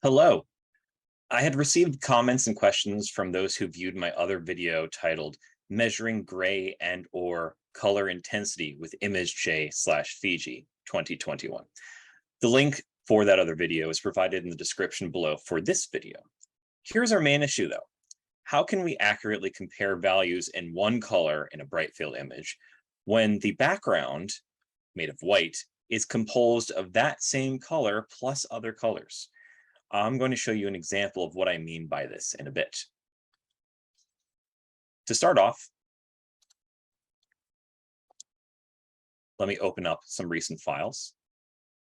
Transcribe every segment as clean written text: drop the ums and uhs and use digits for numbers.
Hello. I had received comments and questions from those who viewed my other video titled Measuring Gray and/or Color Intensity with ImageJ/FIJI 2021. The link for that other video is provided in the description below for this video. Here's our main issue though. How can we accurately compare values in one color in a bright field image when the background, made of white, is composed of that same color plus other colors? I'm going to show you an example of what I mean by this in a bit. To start off, let me open up some recent files.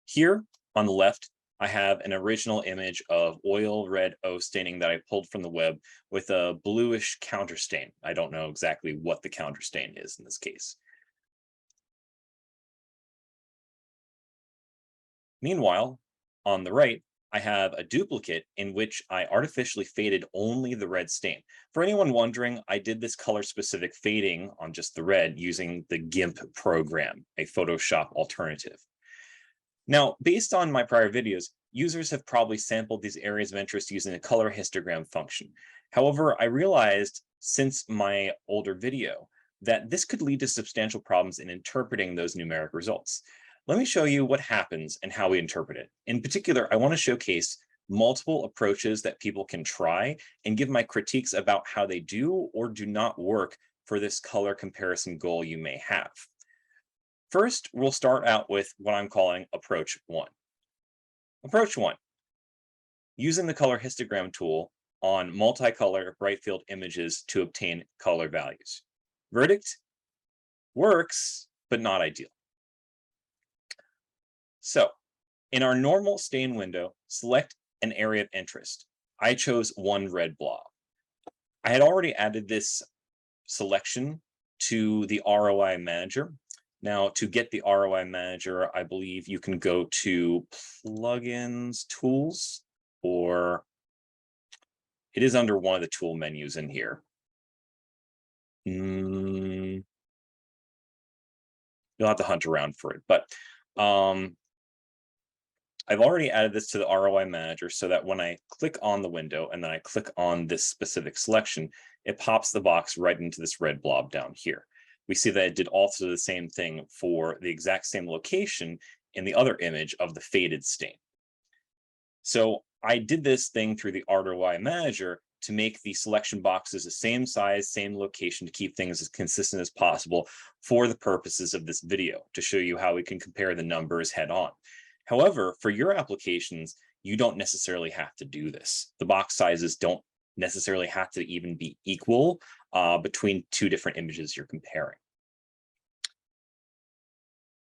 Here on the left, I have an original image of oil red O staining that I pulled from the web with a bluish counterstain. I don't know exactly what the counterstain is in this case. Meanwhile, on the right, I have a duplicate in which I artificially faded only the red stain. For anyone wondering, I did this color-specific fading on just the red using the GIMP program, a Photoshop alternative. Now, based on my prior videos, users have probably sampled these areas of interest using a color histogram function. However, I realized since my older video that this could lead to substantial problems in interpreting those numeric results. Let me show you what happens and how we interpret it. In particular, I want to showcase multiple approaches that people can try and give my critiques about how they do or do not work for this color comparison goal you may have. First, we'll start out with what I'm calling approach one. Approach one, using the color histogram tool on multicolor bright field images to obtain color values. Verdict: works, but not ideal. So in our normal stain window, select an area of interest. I chose one red blob. I had already added this selection to the ROI manager. Now, to get the ROI manager, I believe you can go to plugins, tools, or it is under one of the tool menus in here. You'll have to hunt around for it, but I've already added this to the ROI manager so that when I click on the window and then I click on this specific selection, it pops the box right into this red blob down here. We see that it did also the same thing for the exact same location in the other image of the faded stain. So I did this thing through the ROI manager to make the selection boxes the same size, same location, to keep things as consistent as possible for the purposes of this video, to show you how we can compare the numbers head on. However, for your applications, you don't necessarily have to do this. The box sizes don't necessarily have to even be equal between two different images you're comparing.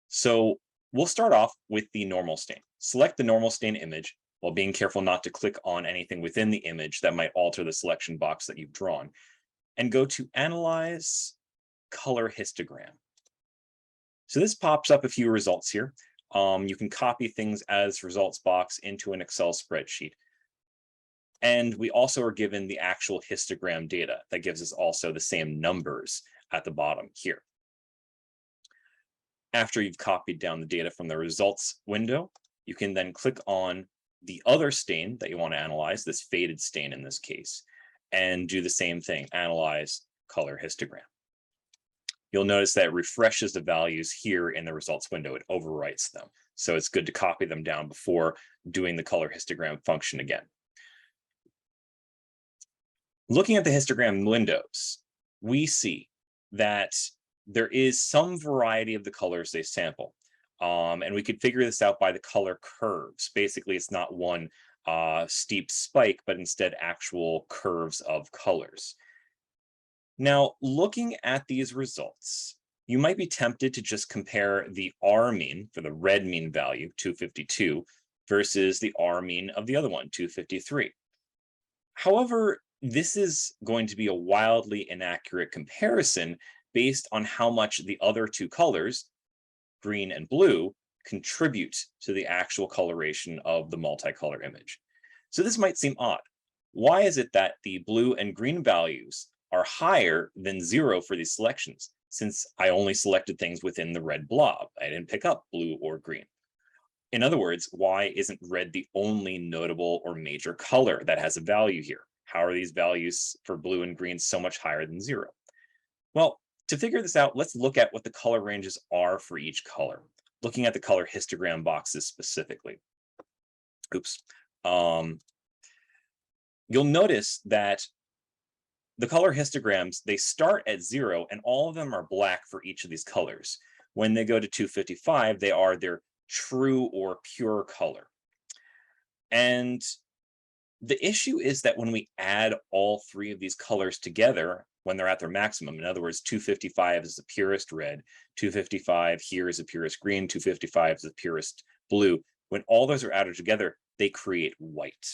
So we'll start off with the normal stain. Select the normal stain image while being careful not to click on anything within the image that might alter the selection box that you've drawn, and go to Analyze, Color Histogram. So this pops up a few results here. You can copy things as results box into an Excel spreadsheet. And we also are given the actual histogram data that gives us also the same numbers at the bottom here. After you've copied down the data from the results window, you can then click on the other stain that you want to analyze, this faded stain in this case, and do the same thing, Analyze Color Histogram. You'll notice that it refreshes the values here in the results window. It overwrites them. So it's good to copy them down before doing the color histogram function again. Looking at the histogram windows, we see that there is some variety of the colors they sample. And we could figure this out by the color curves. Basically, it's not one steep spike, but instead actual curves of colors. Now, looking at these results, you might be tempted to just compare the R mean for the red mean value, 252, versus the R mean of the other one, 253. However, this is going to be a wildly inaccurate comparison based on how much the other two colors, green and blue, contribute to the actual coloration of the multicolor image. So this might seem odd. Why is it that the blue and green values are higher than 0 for these selections, since I only selected things within the red blob? I didn't pick up blue or green. In other words, why isn't red the only notable or major color that has a value here? How are these values for blue and green so much higher than 0? Well, to figure this out, let's look at what the color ranges are for each color, looking at the color histogram boxes specifically. Oops. You'll notice that the color histograms, they start at 0, and all of them are black for each of these colors. When they go to 255, they are their true or pure color. And the issue is that when we add all three of these colors together, when they're at their maximum, in other words, 255 is the purest red, 255 here is the purest green, 255 is the purest blue. When all those are added together, they create white.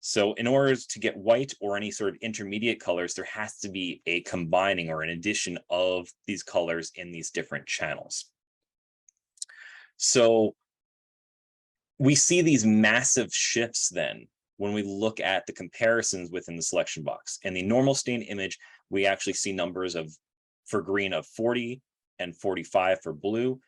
So in order to get white or any sort of intermediate colors, there has to be a combining or an addition of these colors in these different channels. So we see these massive shifts then when we look at the comparisons within the selection box. In the normal stain image, we actually see numbers for green of 40 and 45 for blue.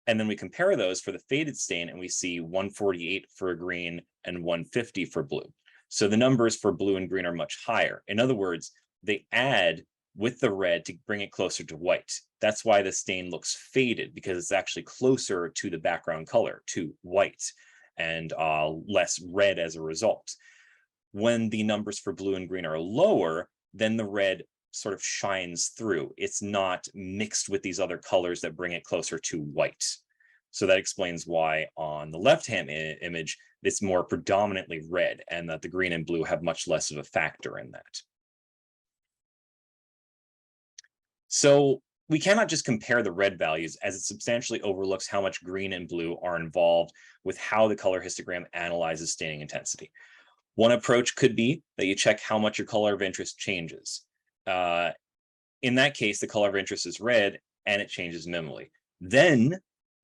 And then we compare those for the faded stain, and we see 148 for green and 150 for blue. So the numbers for blue and green are much higher. In other words, they add with the red to bring it closer to white. That's why the stain looks faded, because it's actually closer to the background color, to white, and less red as a result. When the numbers for blue and green are lower, then the red sort of shines through. It's not mixed with these other colors that bring it closer to white. So that explains why on the left-hand image, it's more predominantly red, and that the green and blue have much less of a factor in that. So we cannot just compare the red values, as it substantially overlooks how much green and blue are involved with how the color histogram analyzes staining intensity. One approach could be that you check how much your color of interest changes. In that case, the color of interest is red and it changes minimally. Then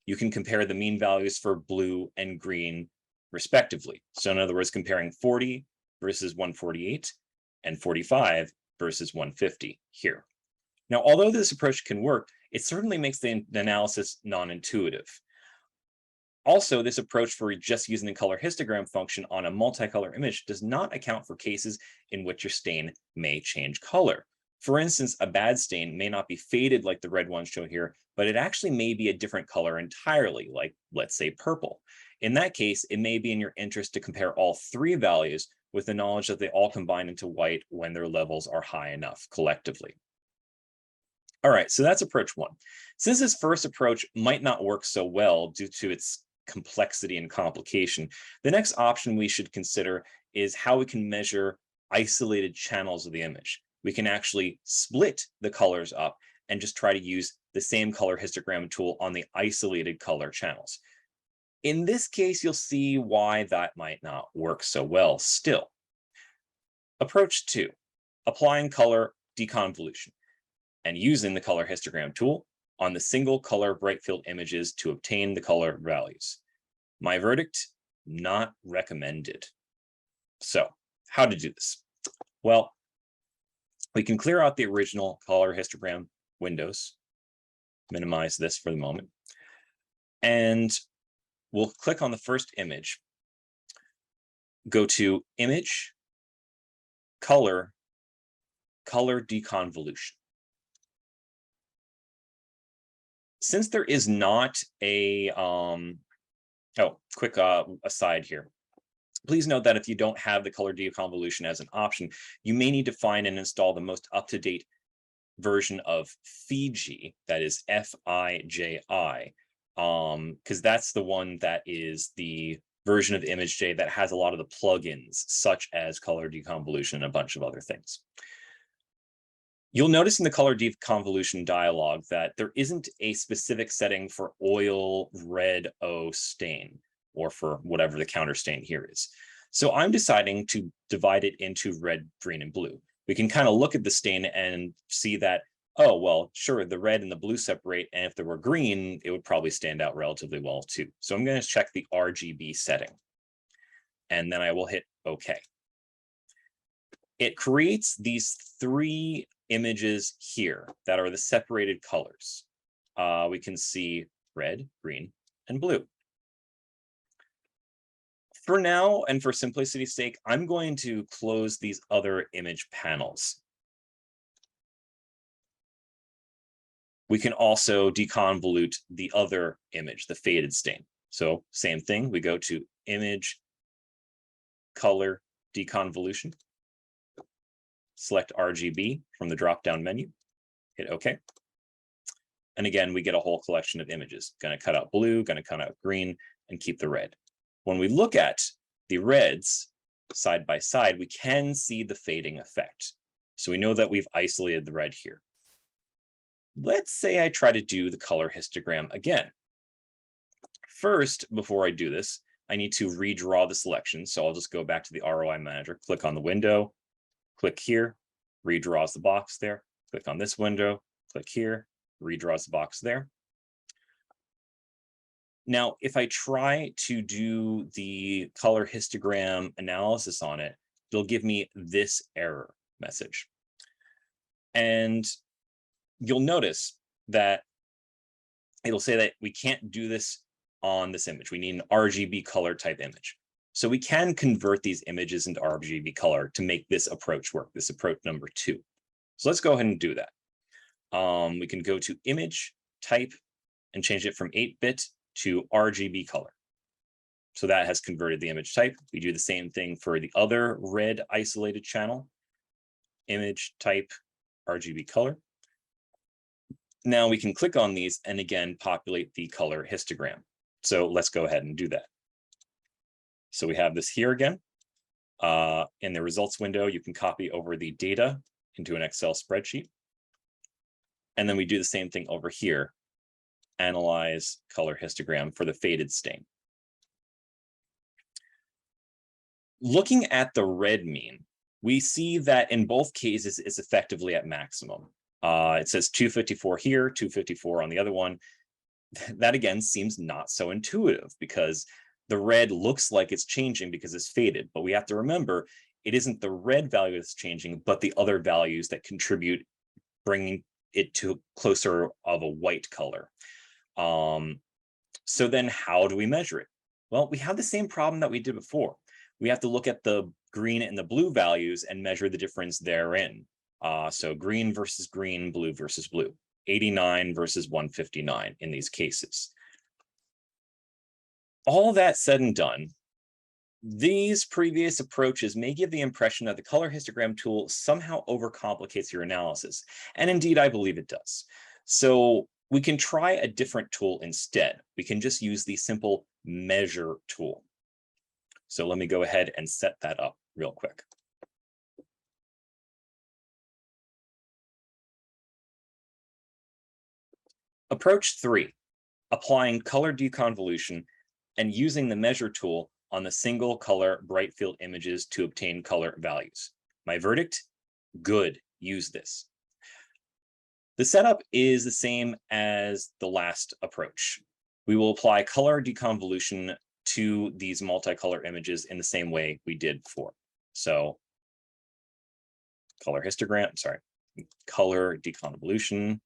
you can compare the mean values for blue and green respectively. So in other words, comparing 40 versus 148 and 45 versus 150 here. Now, although this approach can work, it certainly makes the analysis non-intuitive. Also, this approach for just using the color histogram function on a multicolor image does not account for cases in which your stain may change color. For instance, a bad stain may not be faded like the red ones show here, but it actually may be a different color entirely, like let's say purple. In that case, it may be in your interest to compare all three values with the knowledge that they all combine into white when their levels are high enough collectively. All right, so that's approach one. Since this first approach might not work so well due to its complexity and complication, the next option we should consider is how we can measure isolated channels of the image. We can actually split the colors up and just try to use the same color histogram tool on the isolated color channels. In this case, you'll see why that might not work so well still. Approach two, applying color deconvolution and using the color histogram tool on the single color bright field images to obtain the color values. My verdict, not recommended. So how to do this? Well, we can clear out the original color histogram windows, minimize this for the moment, and we'll click on the first image, go to Image, Color, Color Deconvolution. Since there is not a, quick aside here. Please note that if you don't have the color deconvolution as an option, you may need to find and install the most up-to-date version of FIJI, that is FIJI, because that's the one that is the version of ImageJ that has a lot of the plugins, such as color deconvolution and a bunch of other things. You'll notice in the color deconvolution dialog that there isn't a specific setting for oil red O stain, or for whatever the counter stain here is. So I'm deciding to divide it into red, green, and blue. We can kind of look at the stain and see that, oh, well, sure, the red and the blue separate, and if there were green, it would probably stand out relatively well too. So I'm going to check the RGB setting, and then I will hit OK. It creates these three images here that are the separated colors. We can see red, green, and blue. For now, and for simplicity's sake, I'm going to close these other image panels. We can also deconvolute the other image, the faded stain. So same thing, we go to Image, Color Deconvolution, select RGB from the drop-down menu, hit OK. And again, we get a whole collection of images. Going to cut out blue, going to cut out green, and keep the red. When we look at the reds side by side, we can see the fading effect. So we know that we've isolated the red here. Let's say I try to do the color histogram again. First, before I do this, I need to redraw the selection. So I'll just go back to the ROI manager, click on the window, click here, redraws the box there, click on this window, click here, redraws the box there. Now, if I try to do the color histogram analysis on it, it'll give me this error message. And you'll notice that it'll say that we can't do this on this image. We need an RGB color type image. So we can convert these images into RGB color to make this approach work, this approach number 2. So let's go ahead and do that. We can go to image type and change it from 8-bit to RGB color. So that has converted the image type. We do the same thing for the other red isolated channel, image type RGB color. Now we can click on these and again populate the color histogram. So let's go ahead and do that. So we have this here again. In the results window, you can copy over the data into an Excel spreadsheet. And then we do the same thing over here. Analyze color histogram for the faded stain. Looking at the red mean, we see that in both cases it's effectively at maximum. It says 254 here, 254 on the other one. That again seems not so intuitive because the red looks like it's changing because it's faded, but we have to remember it isn't the red value that's changing, but the other values that contribute bringing it to closer of a white color. So then how do we measure it? Well, we have the same problem that we did before. We have to look at the green and the blue values and measure the difference therein. So green versus green, blue versus blue, 89 versus 159 in these cases. All that said and done, these previous approaches may give the impression that the color histogram tool somehow overcomplicates your analysis. And indeed, I believe it does. So we can try a different tool instead. We can just use the simple measure tool. So let me go ahead and set that up real quick. Approach 3, applying color deconvolution and using the measure tool on the single color bright field images to obtain color values. My verdict, good, use this. The setup is the same as the last approach. We will apply color deconvolution to these multicolor images in the same way we did before. So color histogram, sorry, color deconvolution,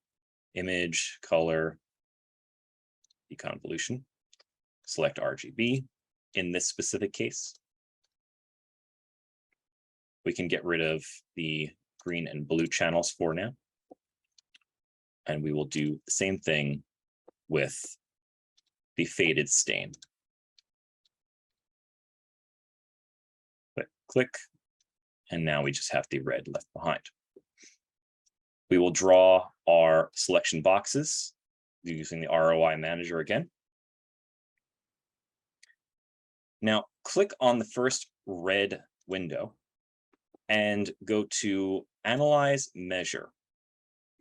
image, color deconvolution, select RGB. In this specific case, we can get rid of the green and blue channels for now. And we will do the same thing with the faded stain. Click, and now we just have the red left behind. We will draw our selection boxes using the ROI manager again. Now click on the first red window and go to Analyze Measure.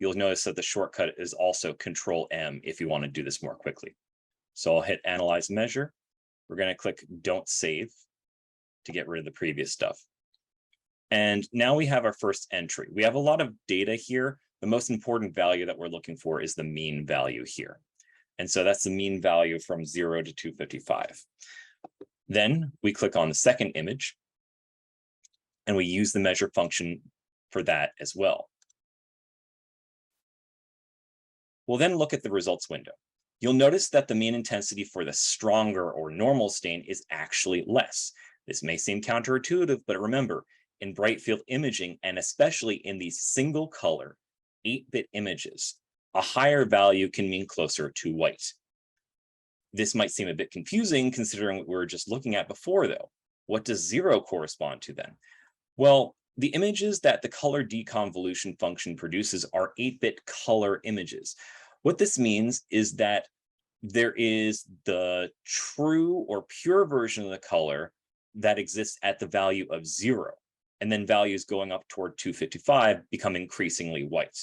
You'll notice that the shortcut is also Control-M if you want to do this more quickly. So I'll hit Analyze Measure. We're going to click Don't Save to get rid of the previous stuff. And now we have our first entry. We have a lot of data here. The most important value that we're looking for is the mean value here. And so that's the mean value from 0 to 255. Then we click on the second image and we use the measure function for that as well. We'll then look at the results window. you'll notice that the mean intensity for the stronger or normal stain is actually less. This may seem counterintuitive, but remember, in bright field imaging, and especially in these single color 8-bit images, a higher value can mean closer to white. This might seem a bit confusing considering what we were just looking at before, though. What does 0 correspond to then? Well, the images that the color deconvolution function produces are 8-bit color images. What this means is that there is the true or pure version of the color that exists at the value of 0, and then values going up toward 255 become increasingly white.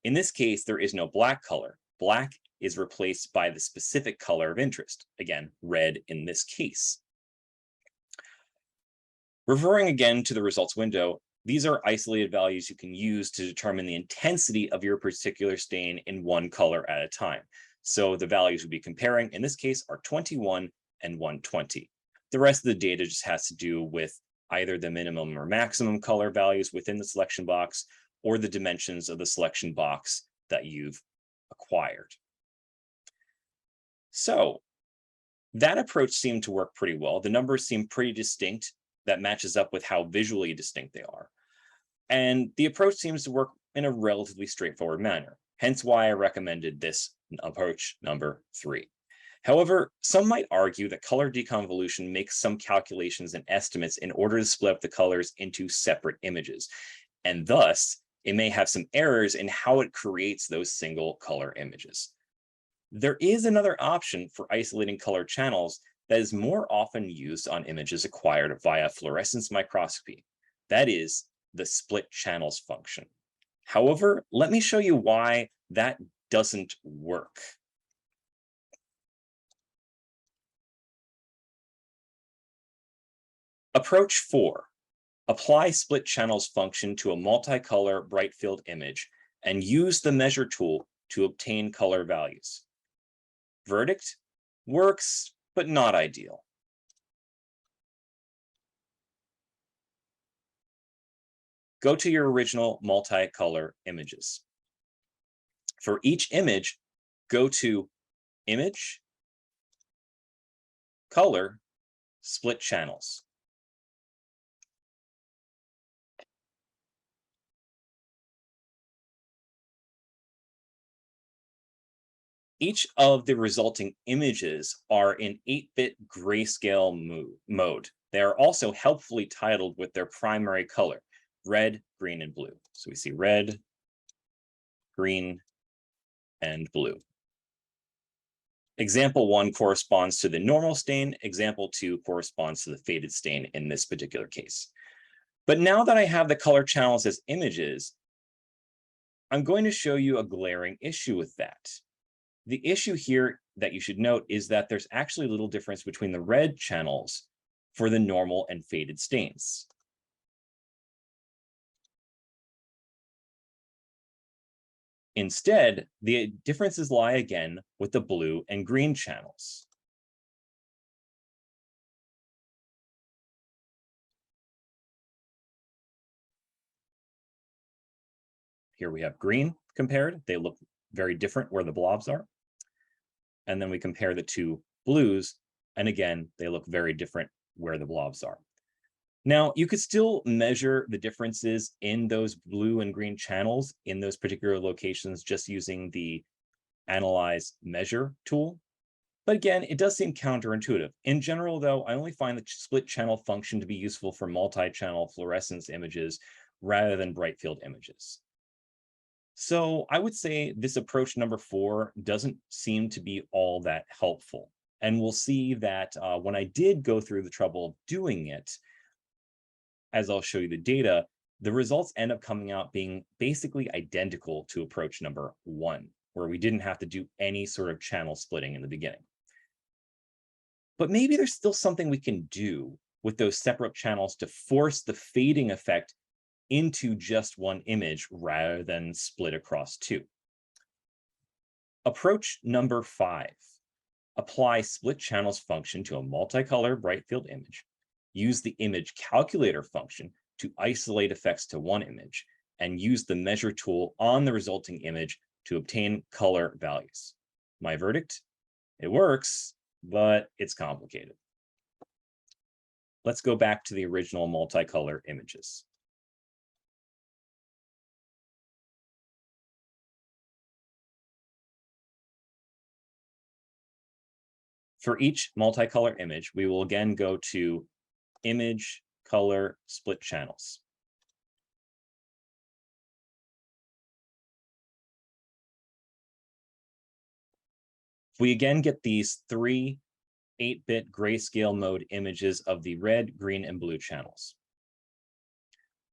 In this case, there is no black color. Black is replaced by the specific color of interest, again, red in this case. Referring again to the results window, these are isolated values you can use to determine the intensity of your particular stain in one color at a time. So the values we'll be comparing in this case are 21 and 120. The rest of the data just has to do with either the minimum or maximum color values within the selection box or the dimensions of the selection box that you've acquired. So that approach seemed to work pretty well. The numbers seem pretty distinct. That matches up with how visually distinct they are. And the approach seems to work in a relatively straightforward manner, hence why I recommended this approach number 3. However, some might argue that color deconvolution makes some calculations and estimates in order to split up the colors into separate images, and thus it may have some errors in how it creates those single color images. There is another option for isolating color channels that is more often used on images acquired via fluorescence microscopy. That is the split channels function. However, let me show you why that doesn't work. Approach 4. Apply split channels function to a multicolor bright field image and use the measure tool to obtain color values. Verdict: works, but not ideal. Go to your original multicolor images. For each image, go to Image, Color, Split Channels. Each of the resulting images are in 8-bit grayscale mode. They are also helpfully titled with their primary color, red, green, and blue. So we see red, green, and blue. Example 1 corresponds to the normal stain. Example 2 corresponds to the faded stain in this particular case. But now that I have the color channels as images, I'm going to show you a glaring issue with that. The issue here that you should note is that there's actually a little difference between the red channels for the normal and faded stains. Instead, the differences lie again with the blue and green channels. Here we have green compared. They look very different where the blobs are. And then we compare the two blues, and again, they look very different where the blobs are. Now, you could still measure the differences in those blue and green channels in those particular locations just using the Analyze Measure tool. But again, it does seem counterintuitive. In general, though, I only find the split channel function to be useful for multi-channel fluorescence images rather than bright field images. So I would say this approach number 4 doesn't seem to be all that helpful. And we'll see that when I did go through the trouble of doing it, as I'll show you the data, the results end up coming out being basically identical to approach number 1, where we didn't have to do any sort of channel splitting in the beginning. But maybe there's still something we can do with those separate channels to force the fading effect into just one image rather than split across 2. Approach number 5. Apply split channels function to a multicolor bright field image. Use the image calculator function to isolate effects to one image, and use the measure tool on the resulting image to obtain color values. My verdict: It works, but it's complicated. Let's go back to the original multicolor images. For each multicolor image, we will again go to Image, Color, Split Channels. We again get these three 8-bit grayscale mode images of the red, green, and blue channels.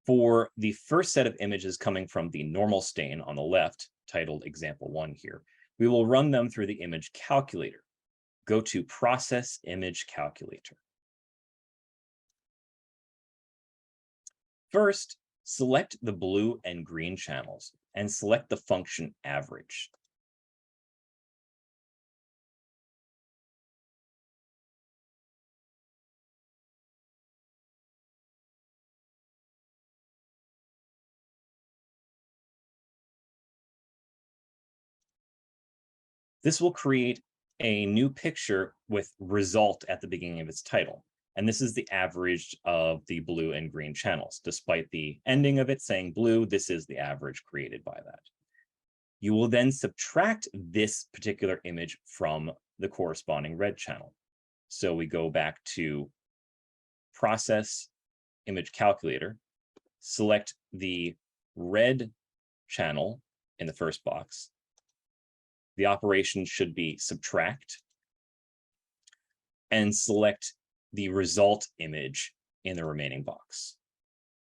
For the first set of images coming from the normal stain on the left, titled Example 1 here, we will run them through the image calculator. Go to Process Image Calculator. First, select the blue and green channels and select the function average. This will create a new picture with result at the beginning of its title. And this is the average of the blue and green channels. Despite the ending of it saying blue, this is the average created by that. You will then subtract this particular image from the corresponding red channel. So we go back to Process Image Calculator, select the red channel in the first box. The operation should be subtract, and select the result image in the remaining box.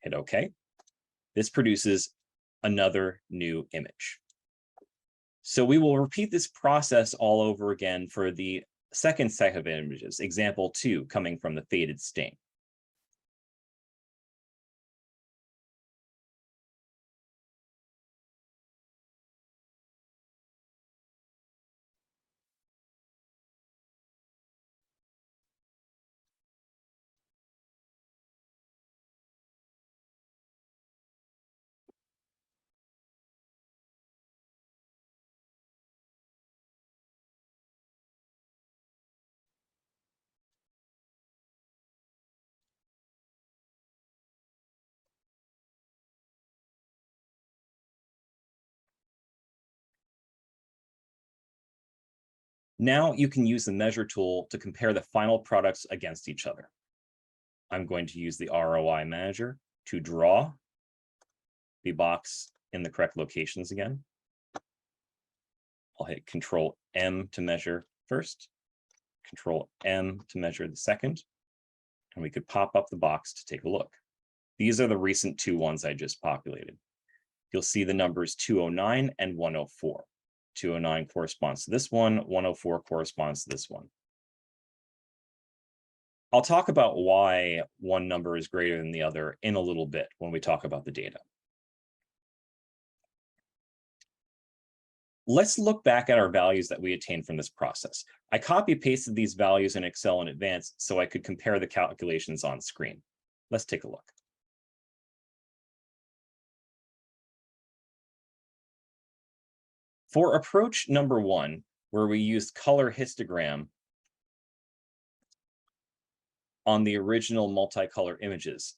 Hit OK. This produces another new image. So we will repeat this process all over again for the second set of images, example 2, coming from the faded stain. Now you can use the measure tool to compare the final products against each other. I'm going to use the ROI manager to draw the box in the correct locations again. I'll hit Control M to measure first, Control M to measure the second, and we could pop up the box to take a look. These are the recent two ones I just populated. You'll see the numbers 209 and 104. 209 corresponds to this one, 104 corresponds to this one. I'll talk about why one number is greater than the other in a little bit when we talk about the data. Let's look back at our values that we attained from this process. I copy-pasted these values in Excel in advance so I could compare the calculations on screen. Let's take a look. For approach number 1, where we used color histogram on the original multicolor images,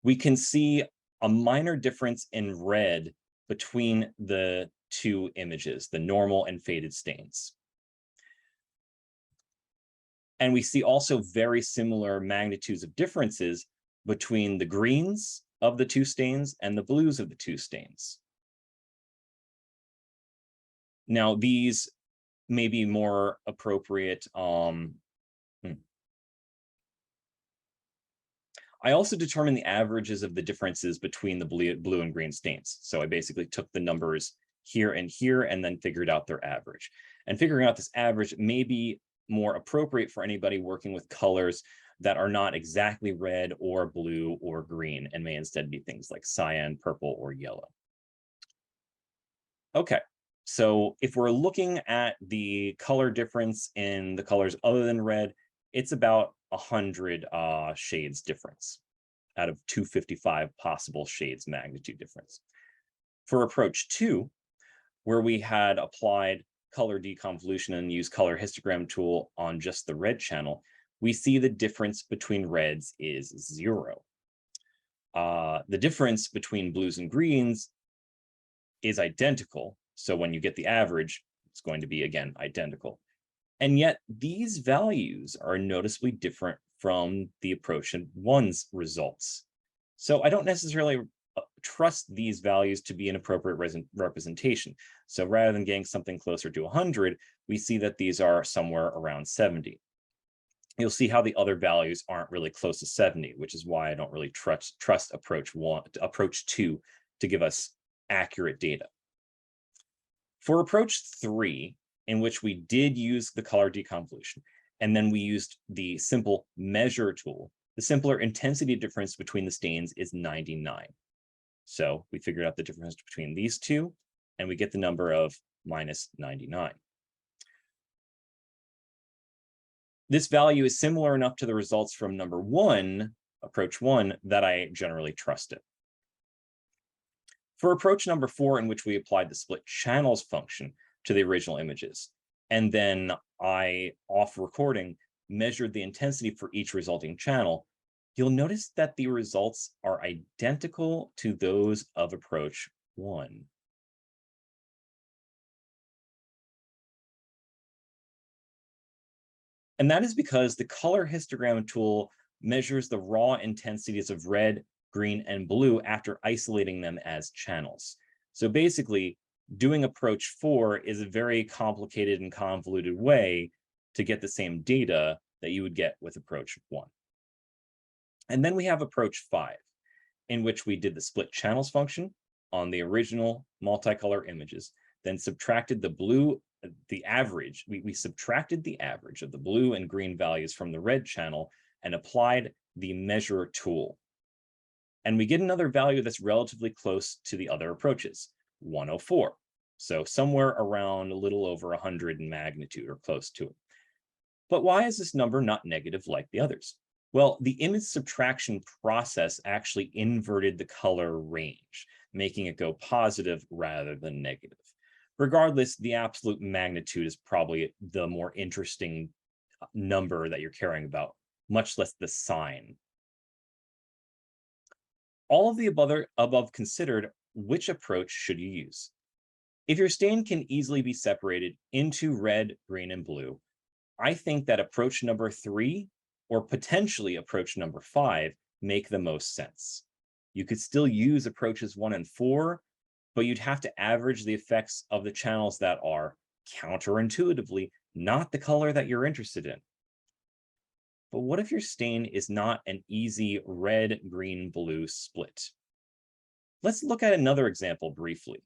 we can see a minor difference in red between the two images, the normal and faded stains. And we see also very similar magnitudes of differences between the greens of the two stains and the blues of the two stains. Now, these may be more appropriate. I also determined the averages of the differences between the blue and green stains. So I basically took the numbers here and then figured out their average. And figuring out this average may be more appropriate for anybody working with colors that are not exactly red or blue or green and may instead be things like cyan, purple, or yellow. Okay, so if we're looking at the color difference in the colors other than red, it's about 100 shades difference out of 255 possible shades magnitude difference. For approach 2, where we had applied color deconvolution and use color histogram tool on just the red channel, we see the difference between reds is 0. The difference between blues and greens is identical. So when you get the average, it's going to be, again, identical. And yet these values are noticeably different from the approach 1's results. So I don't necessarily trust these values to be an appropriate representation. So rather than getting something closer to 100, we see that these are somewhere around 70. You'll see how the other values aren't really close to 70, which is why I don't really trust approach 2 to give us accurate data. For approach 3, in which we did use the color deconvolution, and then we used the simple measure tool, the simpler intensity difference between the stains is 99. So we figured out the difference between these two, and we get the number of minus 99. This value is similar enough to the results from number 1, approach 1, that I generally trust it. For approach number 4, in which we applied the split channels function to the original images, and then I, off recording, measured the intensity for each resulting channel, you'll notice that the results are identical to those of approach 1. And that is because the color histogram tool measures the raw intensities of red, green, and blue after isolating them as channels. So basically, doing approach 4 is a very complicated and convoluted way to get the same data that you would get with approach 1. And then we have approach 5, in which we did the split channels function on the original multicolor images, then subtracted the average. We subtracted the average of the blue and green values from the red channel and applied the measure tool. And we get another value that's relatively close to the other approaches, 104. So somewhere around a little over 100 in magnitude or close to it. But why is this number not negative like the others? Well, the image subtraction process actually inverted the color range, making it go positive rather than negative. Regardless, the absolute magnitude is probably the more interesting number that you're caring about, much less the sign. All of the above considered, which approach should you use? If your stain can easily be separated into red, green, and blue, I think that approach number 3 or potentially approach number 5 make the most sense. You could still use approaches 1 and 4, but you'd have to average the effects of the channels that are counterintuitively not the color that you're interested in. But what if your stain is not an easy red, green, blue split? Let's look at another example briefly.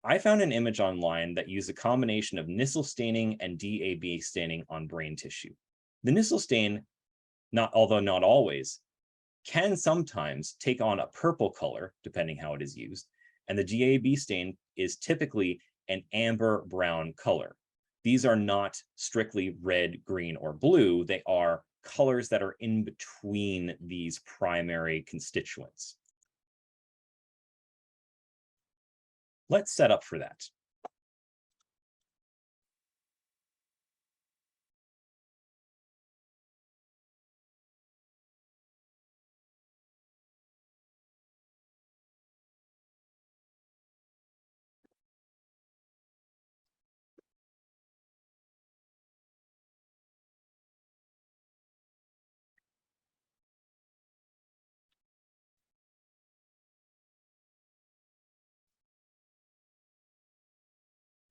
I found an image online that used a combination of Nissl staining and DAB staining on brain tissue. The Nissl stain, although not always, can sometimes take on a purple color, depending how it is used, and the DAB stain is typically an amber brown color. These are not strictly red, green, or blue. They are colors that are in between these primary constituents. Let's set up for that.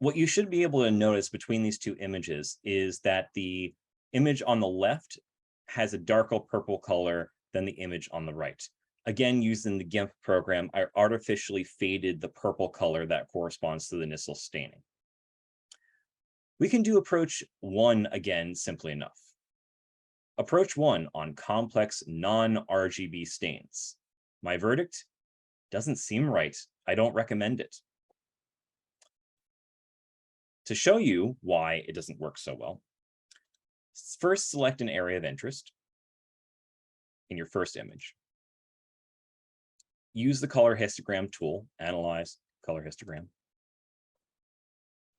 What you should be able to notice between these two images is that the image on the left has a darker purple color than the image on the right. Again, using the GIMP program, I artificially faded the purple color that corresponds to the Nissl staining. We can do approach 1 again simply enough. Approach 1 on complex non-RGB stains. My verdict? Doesn't seem right. I don't recommend it. To show you why it doesn't work so well, first select an area of interest in your first image. Use the color histogram tool, analyze color histogram.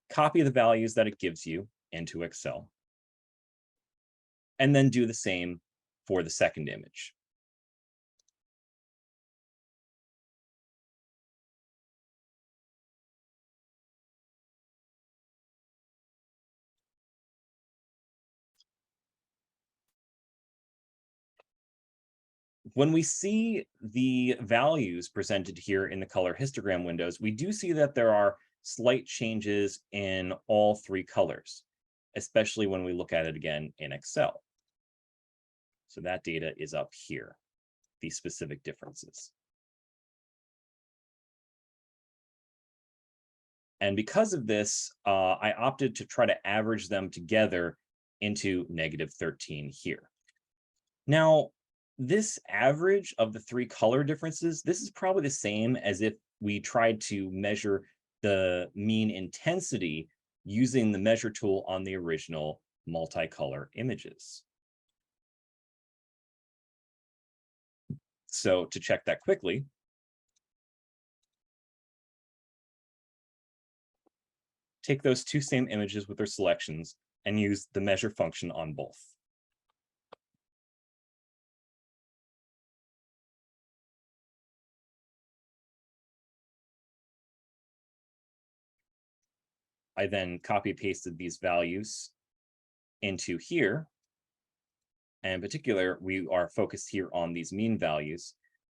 copy the values that it gives you into Excel, and then do the same for the second image. When we see the values presented here in the color histogram windows, we do see that there are slight changes in all three colors, especially when we look at it again in Excel. So that data is up here, these specific differences. And because of this, I opted to try to average them together into -13 here. Now, this average of the three color differences, this is probably the same as if we tried to measure the mean intensity using the measure tool on the original multicolor images. So to check that quickly, take those two same images with their selections and use the measure function on both. I then copy pasted these values into here. And in particular, we are focused here on these mean values.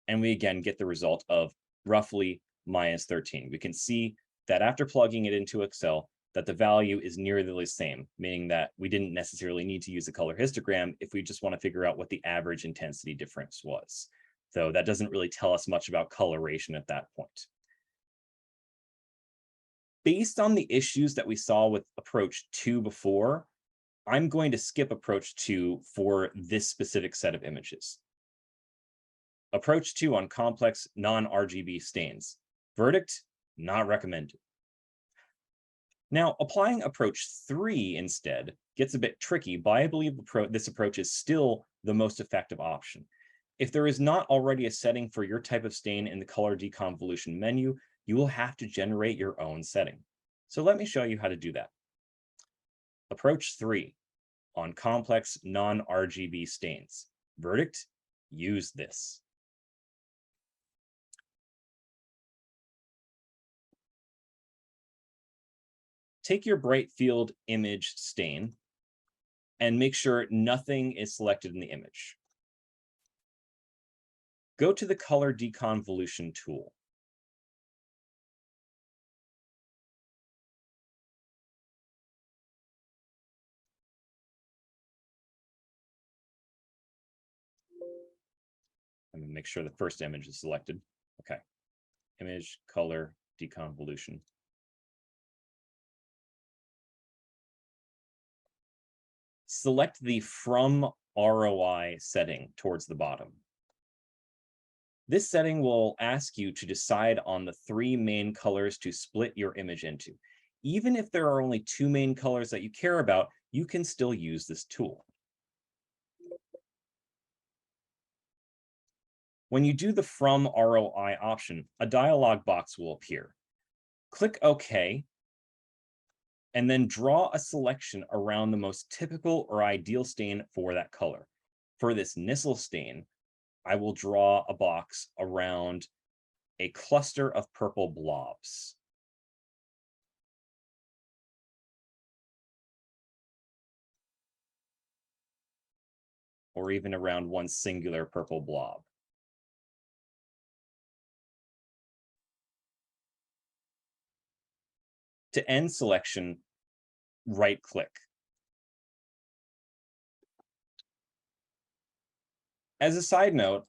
And we again get the result of roughly -13. We can see that after plugging it into Excel, that the value is nearly the same, meaning that we didn't necessarily need to use a color histogram if we just want to figure out what the average intensity difference was. Though that doesn't really tell us much about coloration at that point. Based on the issues that we saw with approach 2 before, I'm going to skip approach 2 for this specific set of images. Approach 2 on complex non-RGB stains. Verdict, not recommended. Now, applying approach 3 instead gets a bit tricky, but I believe this approach is still the most effective option. If there is not already a setting for your type of stain in the color deconvolution menu, you will have to generate your own setting. So let me show you how to do that. Approach 3 on complex non-RGB stains. Verdict, use this. Take your brightfield image stain and make sure nothing is selected in the image. Go to the color deconvolution tool. I'm going to make sure the first image is selected. Okay. Image, color, deconvolution. Select the From ROI setting towards the bottom. This setting will ask you to decide on the 3 main colors to split your image into. Even if there are only 2 main colors that you care about, you can still use this tool. When you do the From ROI option, a dialog box will appear. Click OK, and then draw a selection around the most typical or ideal stain for that color. For this Nissl stain, I will draw a box around a cluster of purple blobs. Or even around one singular purple blob. To end selection, right-click. As a side note,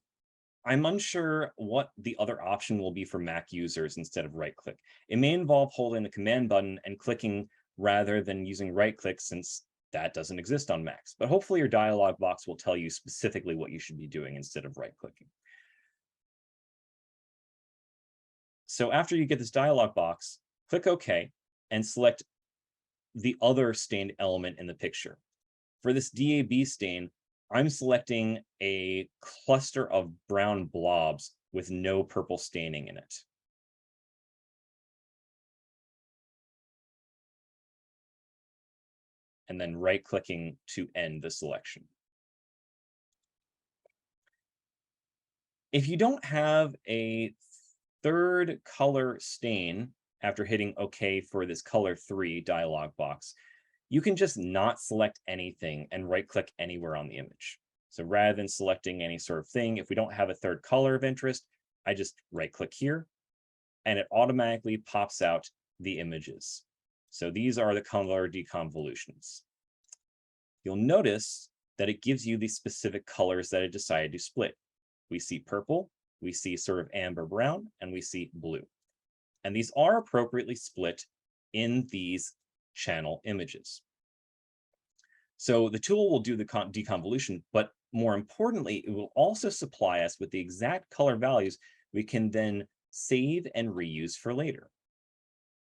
I'm unsure what the other option will be for Mac users instead of right-click. It may involve holding the command button and clicking rather than using right-click, since that doesn't exist on Macs. But hopefully your dialog box will tell you specifically what you should be doing instead of right-clicking. So after you get this dialog box, click OK and select the other stained element in the picture. For this DAB stain, I'm selecting a cluster of brown blobs with no purple staining in it. and then right-clicking to end the selection. If you don't have a third color stain after hitting OK for this color 3 dialog box, you can just not select anything and right-click anywhere on the image. So rather than selecting any sort of thing, if we don't have a third color of interest, I just right-click here, and it automatically pops out the images. So these are the color deconvolutions. You'll notice that it gives you the specific colors that it decided to split. We see purple, we see sort of amber brown, and we see blue. And these are appropriately split in these channel images. So the tool will do the deconvolution, but more importantly, it will also supply us with the exact color values we can then save and reuse for later.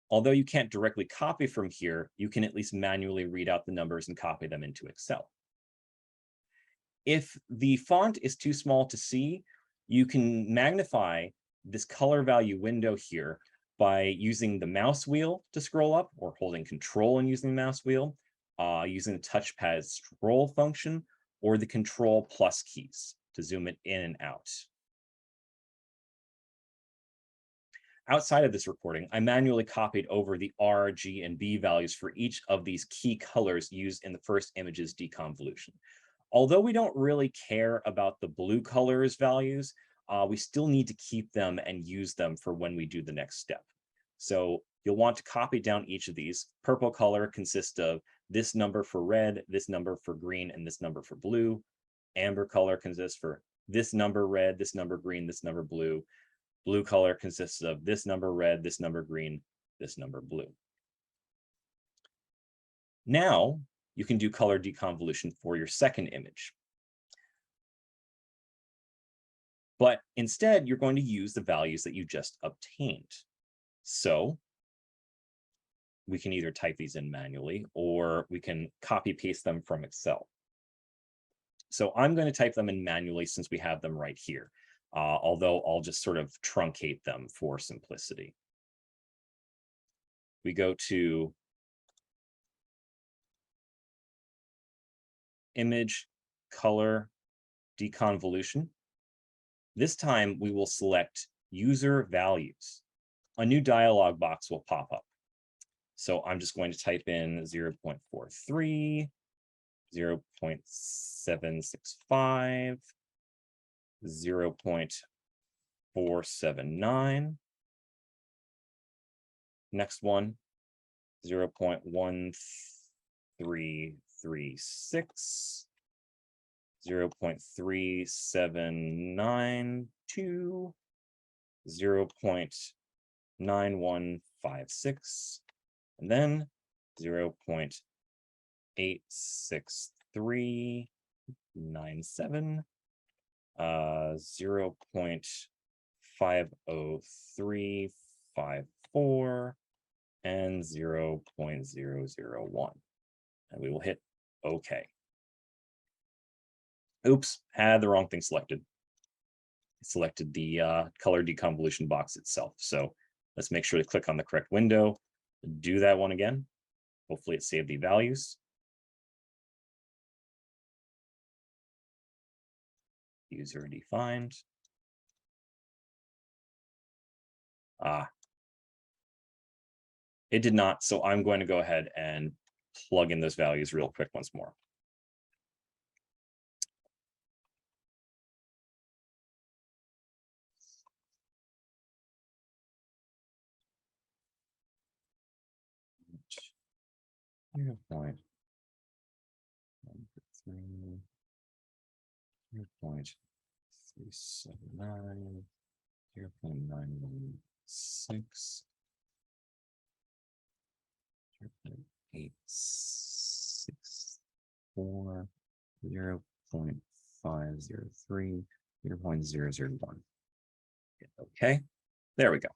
Although you can't directly copy from here, you can at least manually read out the numbers and copy them into Excel. If the font is too small to see, you can magnify this color value window here by using the mouse wheel to scroll up, or holding Control and using the mouse wheel, using the touchpad scroll function, or the Control+ keys to zoom it in and out. Outside of this recording, I manually copied over the R, G, and B values for each of these key colors used in the first image's deconvolution. Although we don't really care about the blue colors values, we still need to keep them and use them for when we do the next step. So you'll want to copy down each of these. Purple color consists of this number for red, this number for green, and this number for blue. Amber color consists for this number red, this number green, this number blue. Blue color consists of this number red, this number green, this number blue. Now you can do color deconvolution for your second image. But instead, you're going to use the values that you just obtained. So we can either type these in manually, or we can copy paste them from Excel. So I'm going to type them in manually since we have them right here. Although I'll just sort of truncate them for simplicity. We go to Image Color Deconvolution. This time we will select User Values. A new dialog box will pop up. So I'm just going to type in 0.43, 0.765, 0.479. Next one, 0.1336, 0.3792, 0.9156, and then 0.86397. 0.50354, and 0.001. And we will hit OK. Oops, had the wrong thing selected. It selected the color deconvolution box itself. So let's make sure to click on the correct window, do that one again. Hopefully it saved the values. User defined. It did not, so I'm going to go ahead and plug in those values real quick once more. Here, point. 0.379, 0.916, 0.864, 0.503, 0.001. Okay, there we go.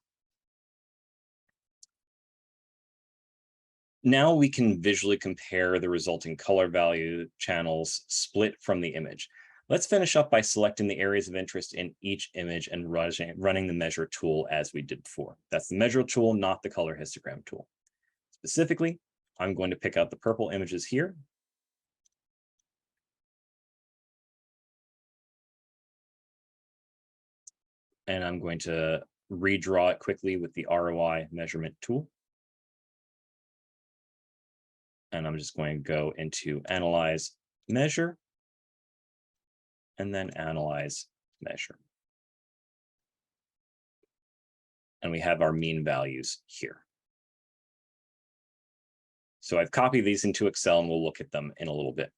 Now we can visually compare the resulting color value channels split from the image. Let's finish up by selecting the areas of interest in each image and running the measure tool as we did before. That's the measure tool, not the color histogram tool. Specifically, I'm going to pick out the purple images here. And I'm going to redraw it quickly with the ROI measurement tool. And I'm just going to go into Analyze, Measure, and then Analyze, Measure. And we have our mean values here. So I've copied these into Excel and we'll look at them in a little bit.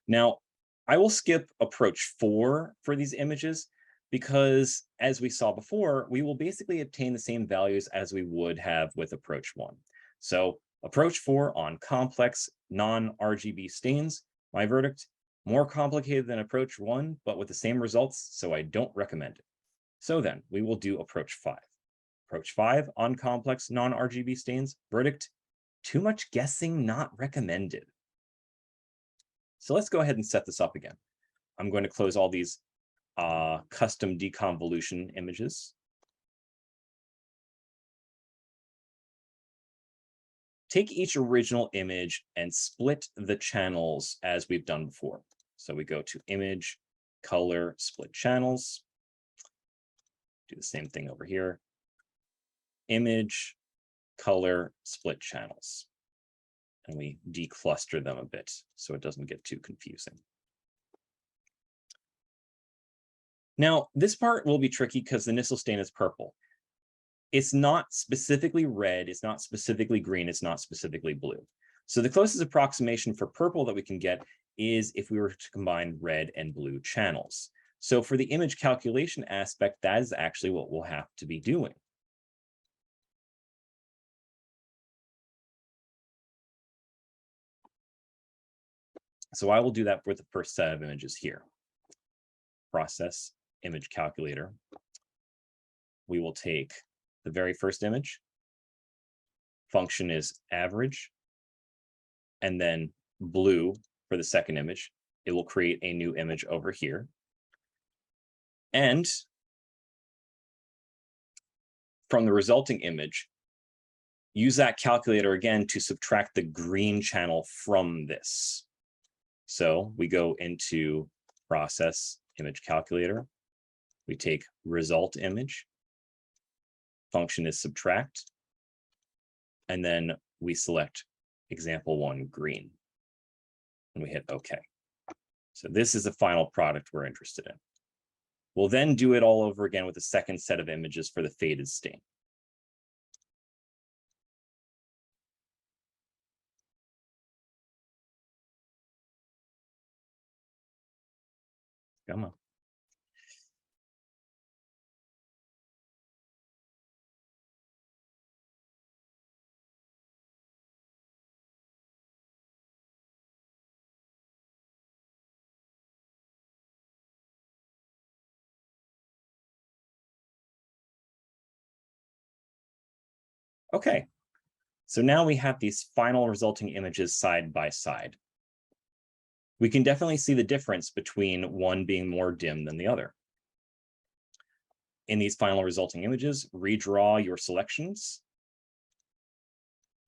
Now, I will skip approach 4 for these images because, as we saw before, we will basically obtain the same values as we would have with approach 1. So approach 4 on complex non-RGB stains, my verdict, more complicated than approach 1, but with the same results, so I don't recommend it. So then we will do approach 5. Approach 5 on complex non-RGB stains, verdict, too much guessing, not recommended. So let's go ahead and set this up again. I'm going to close all these custom deconvolution images. Take each original image and split the channels as we've done before. So we go to Image, Color, Split Channels. Do the same thing over here. Image, Color, Split Channels. And we decluster them a bit so it doesn't get too confusing. Now, this part will be tricky because the Nissl stain is purple. It's not specifically red, it's not specifically green, it's not specifically blue. So the closest approximation for purple that we can get is if we were to combine red and blue channels. So for the image calculation aspect, that is actually what we'll have to be doing. So I will do that with the first set of images here. Process, image calculator. We will take the very first image. Function is average. And then blue for the second image. It will create a new image over here. And from the resulting image, use that calculator again to subtract the green channel from this. So we go into Process, Image Calculator. We take Result Image. Function is Subtract. And then we select Example 1, green. And we hit OK. So this is the final product we're interested in. We'll then do it all over again with a second set of images for the faded stain. Come on. Okay, so now we have these final resulting images side by side. We can definitely see the difference between one being more dim than the other. In these final resulting images, redraw your selections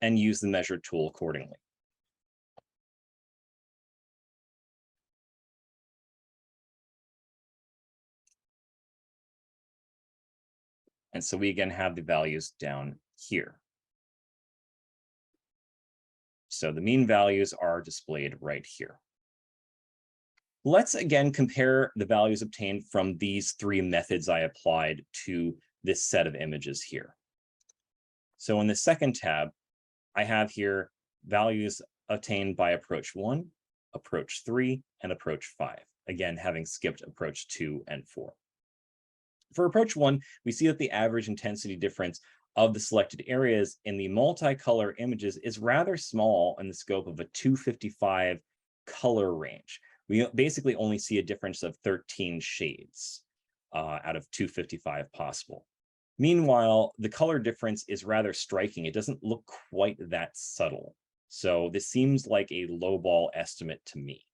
and use the measure tool accordingly. And so we again have the values down here. So the mean values are displayed right here. Let's again compare the values obtained from these three methods I applied to this set of images here. So in the second tab, I have here values obtained by approach 1, approach 3, and approach 5. Again, having skipped approach 2 and 4. For approach 1, we see that the average intensity difference of the selected areas in the multicolor images is rather small in the scope of a 255 color range. We basically only see a difference of 13 shades out of 255 possible. Meanwhile, the color difference is rather striking. It doesn't look quite that subtle. So this seems like a lowball estimate to me.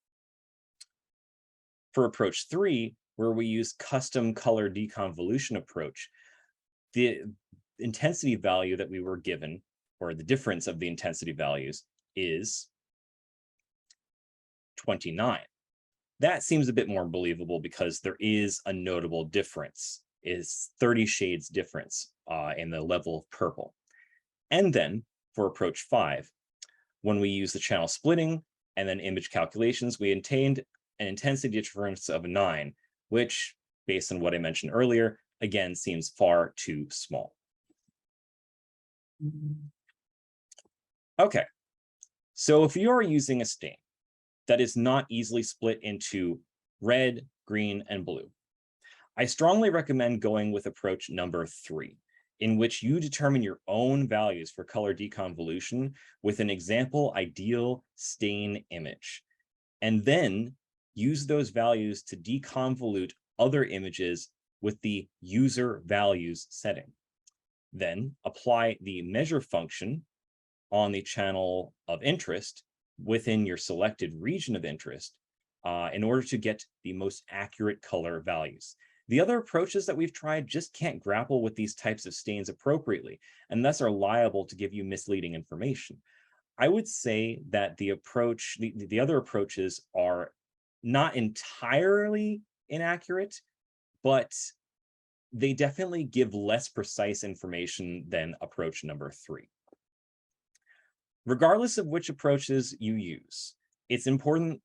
For approach 3, where we use custom color deconvolution approach, the intensity value that we were given, or the difference of the intensity values, is 29. That seems a bit more believable because there is a notable difference, is 30 shades difference in the level of purple. And then for approach 5, when we use the channel splitting and then image calculations, we obtained an intensity difference of 9, which, based on what I mentioned earlier, again, seems far too small. Okay, so if you are using a stain that is not easily split into red, green, and blue, I strongly recommend going with approach number 3, in which you determine your own values for color deconvolution with an example ideal stain image, and then use those values to deconvolute other images with the user values setting. Then apply the measure function on the channel of interest within your selected region of interest in order to get the most accurate color values. The other approaches that we've tried just can't grapple with these types of stains appropriately, and thus are liable to give you misleading information. I would say that the other approaches are not entirely inaccurate, but they definitely give less precise information than approach number 3. Regardless of which approaches you use, it's important,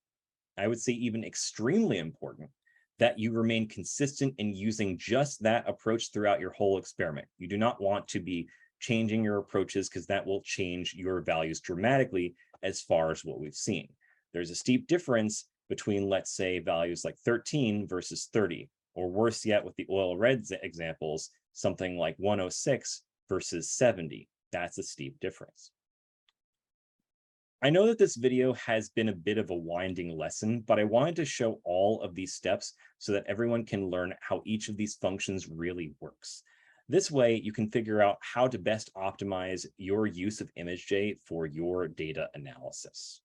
I would say even extremely important, that you remain consistent in using just that approach throughout your whole experiment. You do not want to be changing your approaches because that will change your values dramatically as far as what we've seen. There's a steep difference between, let's say, values like 13 versus 30, or worse yet with the oil red examples, something like 106 versus 70. That's a steep difference. I know that this video has been a bit of a winding lesson, but I wanted to show all of these steps so that everyone can learn how each of these functions really works. This way, you can figure out how to best optimize your use of ImageJ for your data analysis.